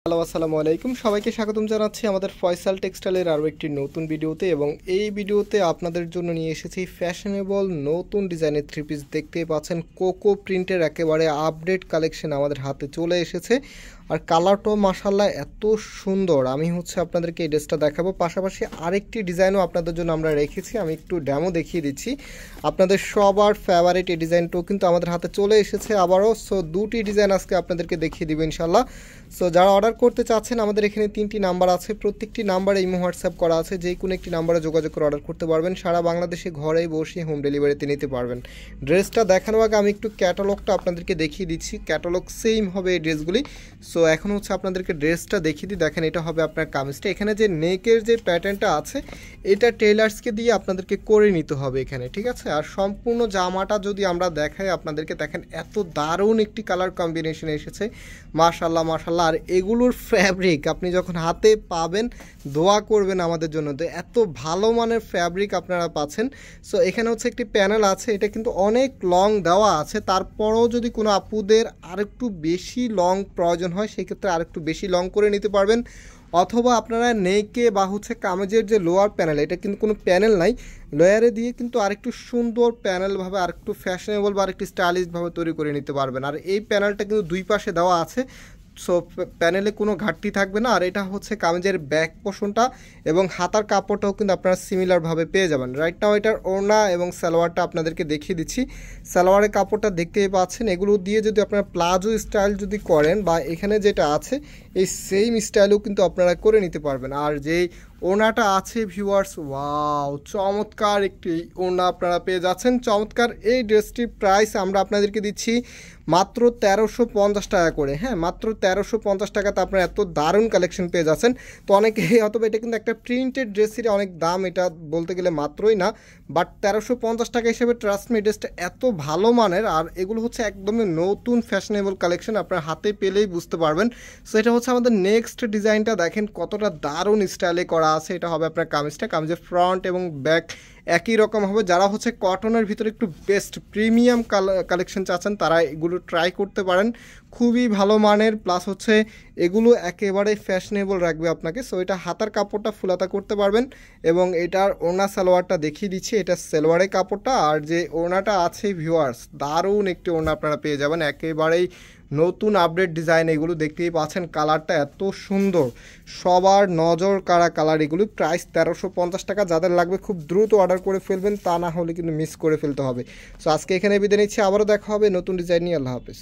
Hello, আসসালামু আলাইকুম। সবাইকে স্বাগতম জানাচ্ছি আমাদের ফয়সাল টেক্সটাইলের আরও একটি নতুন ভিডিওতে। এবং এই ভিডিওতে আপনাদের জন্য নিয়ে এসেছি ফ্যাশনেবল নতুন ডিজাইনের থ্রি পিস। দেখতেই পাচ্ছেন কোকো প্রিন্টের একেবারে আপডেট কালেকশন আমাদের হাতে চলে এসেছে। আর কালারটাও মাশাআল্লাহ এত সুন্দর। আমি আপনাদেরকে এই ড্রেসটা দেখাবো, পাশাপাশি আরেকটি ডিজাইনও আপনাদের জন্য আমরা রেখেছি। আমি একটু ডেমো দেখিয়ে দিচ্ছি। আপনাদের সবার ফেভারিট এই ডিজাইনটাও কিন্তু আমাদের হাতে চলে এসেছে আবারও। সো দুটি ডিজাইন আজকে আপনাদেরকে দেখিয়ে দিব ইনশাল্লাহ। সো যারা অর্ডার করতে চাচ্ছেন, আমাদের এখানে 3টি নাম্বার আছে, প্রত্যেকটি নাম্বারে ইমো হোয়াটসঅ্যাপ করা আছে। যে কোনো একটি নাম্বারে যোগাযোগ করে অর্ডার করতে পারবেন। সারা বাংলাদেশে ঘরেই বসে হোম ডেলিভারিতে নিতে পারবেন। ড্রেসটা দেখানোর আগে আমি একটু ক্যাটালগটা আপনাদেরকে দেখিয়ে দিচ্ছি। ক্যাটালগ সেম হবে এই ড্রেসগুলি। সো এখন আপনাদেরকে ড্রেসটা দেখিয়ে দিই। দেখেন, এটা হবে আপনার কামিজটা। এখানে যে নেকের যে প্যাটার্নটা আছে, এটা টেইলার্সকে দিয়ে আপনাদেরকে করে নিতে হবে এখানে, ঠিক আছে। আর সম্পূর্ণ জামাটা যদি আমরা দেখাই আপনাদেরকে, দেখেন এত দারুণ একটি কালার কম্বিনেশন এসেছে, মাশাআল্লাহ মাশাআল্লাহ। আর এগুলোর ফ্যাব্রিক আপনি যখন হাতে পাবেন দোয়া করবেন আমাদের জন্য, তো এত ভালো মানের ফ্যাব্রিক আপনারা পাচ্ছেন। সো এখানে একটি প্যানেল আছে, এটা কিন্তু অনেক লং দেওয়া আছে। তারপরেও যদি কোনো আপুদের আরেকটু বেশি লং প্রয়োজন হয়, সেক্ষেত্রে আরেকটু বেশি লং করে নিতে পারবেন। অথবা আপনারা নেকে বা কামিজের যে লোয়ার প্যানেল, এটা কিন্তু কোনো প্যানেল নাই, লোয়ারে দিয়ে কিন্তু আরেকটু সুন্দর প্যানেলভাবে আরেকটু ফ্যাশনেবল বা আরেকটু স্টাইলিশভাবে তৈরি করে নিতে পারবেন। আর এই প্যানেলটা কিন্তু দুই পাশে দেওয়া আছে। সো প্যানেলে কোনো ঘাটতি থাকবে না। আর এটা কামিজের ব্যাক পোর্শনটা এবং হাতার কাপড়টাও কিন্তু আপনারা সিমিলারভাবে পেয়ে যাবেন। রাইট নাও এটার ওড়না এবং সালোয়ারটা আপনাদেরকে দেখিয়ে দিচ্ছি। সালোয়ারের কাপড়টা দেখতেই পাচ্ছেন। এগুলো দিয়ে যদি আপনারা প্লাজো স্টাইল যদি করেন, বা এখানে যেটা আছে এই সেম স্টাইলও কিন্তু আপনারা করে নিতে পারবেন। আর যেই ওড়নাটা আছে ভিউয়ার্স, ওয়াও, চমৎকার একটি ওড়না আপনারা পেয়ে যাচ্ছেন। চমৎকার এই ড্রেসটির প্রাইস আমরা আপনাদেরকে দিচ্ছি মাত্র 1350 টাকা করে। হ্যাঁ, মাত্র 1350 টাকাতে আপনারা এত দারুণ কালেকশন পেয়ে যাচ্ছেন। তো অনেকে অথবা এটা কিন্তু একটা প্রিন্টেড ড্রেসের অনেক দাম, এটা বলতে গেলে মাত্রই না, বাট 1350 টাকা হিসেবে ট্রাস্ট মি ড্রেসটা এত ভালো মানের। আর এগুলো একদমই নতুন ফ্যাশনেবল কালেকশন, আপনার হাতে পেলেই বুঝতে পারবেন। সো এটা আমাদের নেক্সট ডিজাইনটা দেখেন কতটা দারুণ স্টাইলে করা আছে। এটা হবে আপনার কামিজটা। কামিজের ফ্রন্ট এবং ব্যাক একই রকম হবে। যারা কটনের ভিতরে একটু বেস্ট প্রিমিয়াম কালেকশন চাচ্ছেন, তারা এগুলো ট্রাই করতে পারেন। খুবই ভালো মানের, প্লাস এগুলো একেবারে ফ্যাশনেবল রাখবে আপনাকে। সো এটা হাতার কাপড়টা ফুলাতা করতে পারবেন। এবং এটার ওড়না সালোয়ারটা দেখিয়ে দিচ্ছি, এটা সালোয়ারের কাপড়টা। আর যে ওড়নাটা আছে ভিউয়ার্স, দারুণ একটি ওড়না আপনারা পেয়ে যাবেন, একেবারেই নতুন আপডেট ডিজাইন। এগুলো দেখতেই পাচ্ছেন, কালারটা এত সুন্দর, সবার নজর কাড়া কালার। এগুলো প্রাইস 1350 টাকা। যাদের লাগবে খুব দ্রুত অর্ডার করে ফেলবেন, তা না হলে কিন্তু মিস করে ফেলতে হবে। সো আজকে এখানে বিদায় নিচ্ছি, আবারও দেখা হবে নতুন ডিজাইন নিয়ে। আল্লাহ হাফেজ।